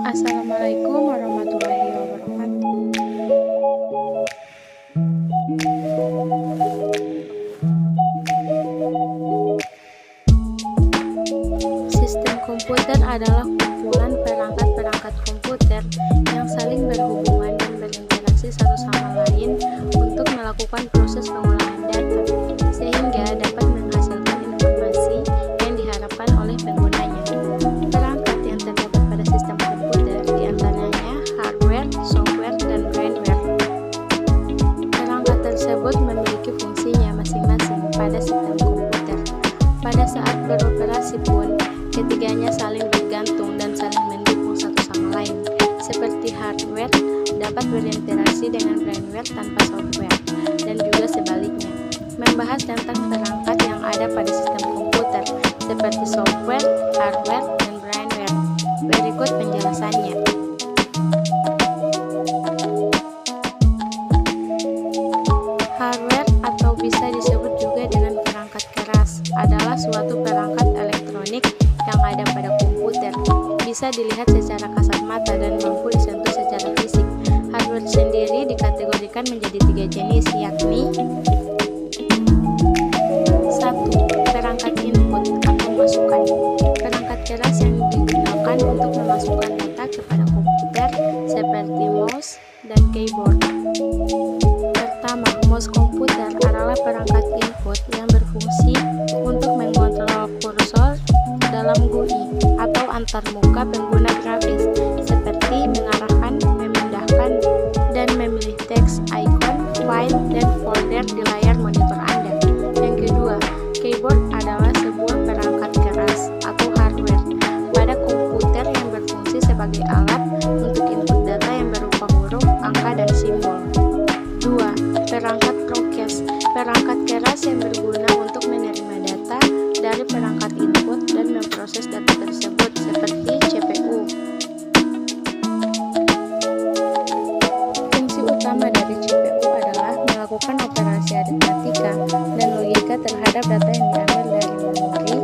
Assalamualaikum warahmatullahi wabarakatuh. Sistem komputer adalah kumpulan perangkat-perangkat komputer yang saling berhubungan dan berinteraksi satu sama lain untuk melakukan proses pengolahan data, sehingga dapat menghasilkan informasi yang diharapkan oleh penggunanya. Perangkat yang terdapat pada sistem komputer diantaranya hardware, software, dan brainware. Perangkat tersebut memiliki fungsinya masing-masing pada sistem komputer. Pada saat beroperasi pun, ketiganya saling bergantung dan saling mendukung satu sama lain. Seperti hardware dapat berinteraksi dengan brainware tanpa software, dan juga sebaliknya. Membahas tentang perangkat yang ada pada sistem komputer, seperti software, hardware, dan brainware. Berikut penjelasannya. Hardware atau bisa disebut juga dengan perangkat keras adalah suatu perangkat elektronik yang ada pada komputer. Bisa dilihat secara kasat mata dan mampu disentuh secara fisik. Hardware sendiri dikategorikan menjadi 3 jenis, yakni 1. Perangkat input atau masukan. Perangkat keras yang digunakan untuk memasukkan data kepada komputer seperti mouse dan keyboard. Pertama, mouse komputer adalah perangkat input yang berfungsi untuk mengontrol kursor dalam GUI atau antarmuka pengguna grafis, seperti mengarahkan, memindahkan, dan memilih teks, icon, file, dan folder di layar monitor Anda. Yang kedua, keyboard adalah sebuah perangkat keras atau hardware pada komputer yang berfungsi sebagai alat untuk input data yang berupa huruf, angka, dan simbol. 2. Perangkat process, perangkat keras yang berguna untuk menerima data dari perangkat input dan memproses data tersebut, seperti CPU. Fungsi utama dari CPU adalah melakukan operasi aritmatika dan logika terhadap data yang diambil dari memori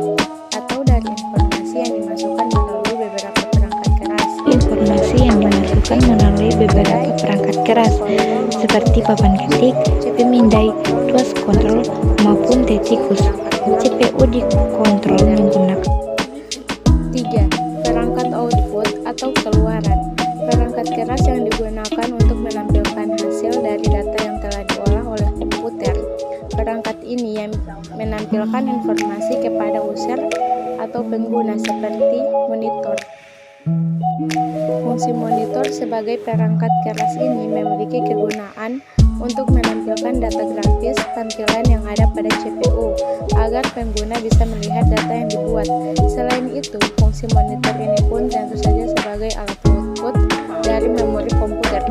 atau dari informasi yang dimasukkan melalui beberapa perangkat keras. Informasi yang dimasukkan melalui beberapa perangkat keras seperti papan ketik, pemindai, tuas kontrol, maupun tetikus. CPU dikontrol menggunakan 3. Perangkat output atau keluaran. Perangkat keras yang digunakan untuk menampilkan hasil dari data yang telah diolah oleh komputer. Perangkat ini yang menampilkan informasi kepada user atau pengguna, seperti monitor. Fungsi monitor sebagai perangkat keras ini memiliki kegunaan untuk menampilkan data grafis tampilan yang ada pada CPU agar pengguna bisa melihat data yang dibuat. Selain itu, fungsi monitor ini pun tentu saja sebagai alat output dari memori komputer.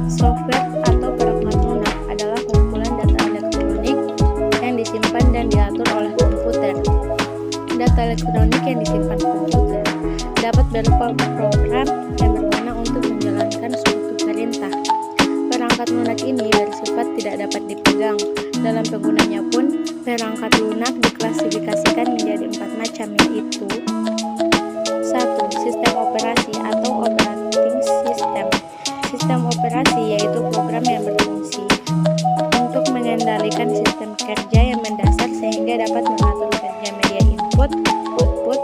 Software atau perangkat lunak adalah kumpulan data elektronik yang disimpan dan diatur oleh komputer. Data elektronik yang disimpan komputer dapat berupa program yang berguna untuk menjalankan suatu perintah. Perangkat lunak ini bersifat tidak dapat dipegang. Dalam penggunanya pun, perangkat lunak diklasifikasikan menjadi 4 macam, yaitu 1. Sistem operasi atau operating system. Sistem operasi yaitu program yang berfungsi untuk mengendalikan sistem kerja yang mendasar sehingga dapat mengatur kerja media input, output,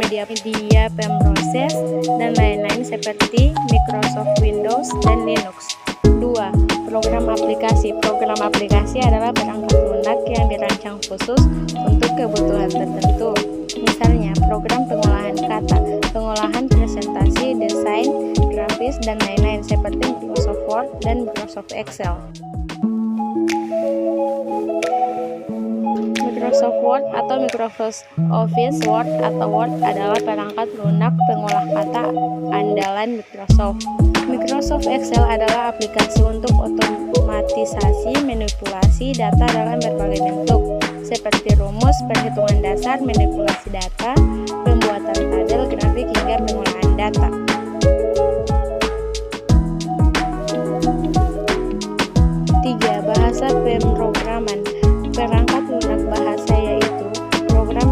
media pemroses, dan lain-lain seperti Microsoft Windows dan Linux. 2. Program aplikasi. Program aplikasi adalah perangkat lunak yang dirancang khusus untuk kebutuhan tertentu. Misalnya, program pengolahan kata, pengolahan presentasi, desain, grafis, dan lain-lain seperti Microsoft Word dan Microsoft Excel. Microsoft Word atau Microsoft Office Word atau Word adalah perangkat lunak pengolah kata andalan Microsoft. Microsoft Excel adalah aplikasi untuk otomatisasi manipulasi data dalam berbagai bentuk, seperti rumus, perhitungan dasar, manipulasi data, pembuatan tabel, grafik, hingga pengolahan data. 3. Bahasa pemrograman. Perangkat lunak bahasa yaitu program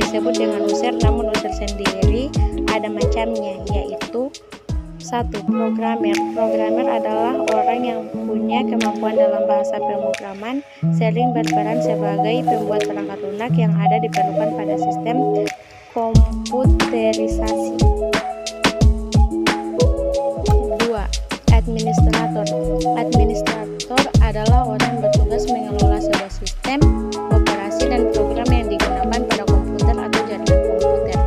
disebut dengan user, namun user sendiri ada macamnya, yaitu 1. Programmer. Programmer adalah orang yang punya kemampuan dalam bahasa pemrograman, sering berperan sebagai pembuat perangkat lunak yang ada diperlukan pada sistem komputerisasi. 2. Administrator. Administrator adalah orang yang bertugas mengelola sebuah sistem, operasi, dan program yang digunakan pada komputer atau jaringan komputer.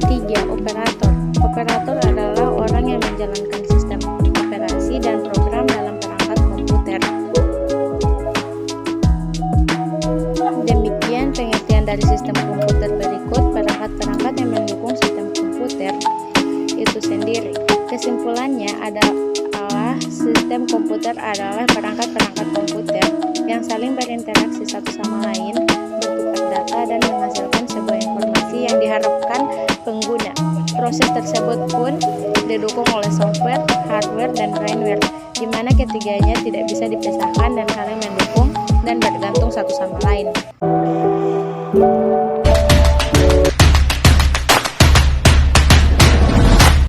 3. Operator. Operator adalah orang yang menjalankan sistem operasi dan program dalam perangkat komputer. Demikian pengertian dari sistem komputer berikut perangkat-perangkat yang mendukung sistem komputer itu sendiri. Kesimpulannya adalah sistem komputer adalah perangkat-perangkat komputer yang saling berinteraksi satu sama lain, bertukar data, dan menghasilkan sebuah informasi yang diharapkan pengguna. Proses tersebut pun didukung oleh software, hardware, dan brainware, di mana ketiganya tidak bisa dipisahkan dan saling mendukung dan bergantung satu sama lain.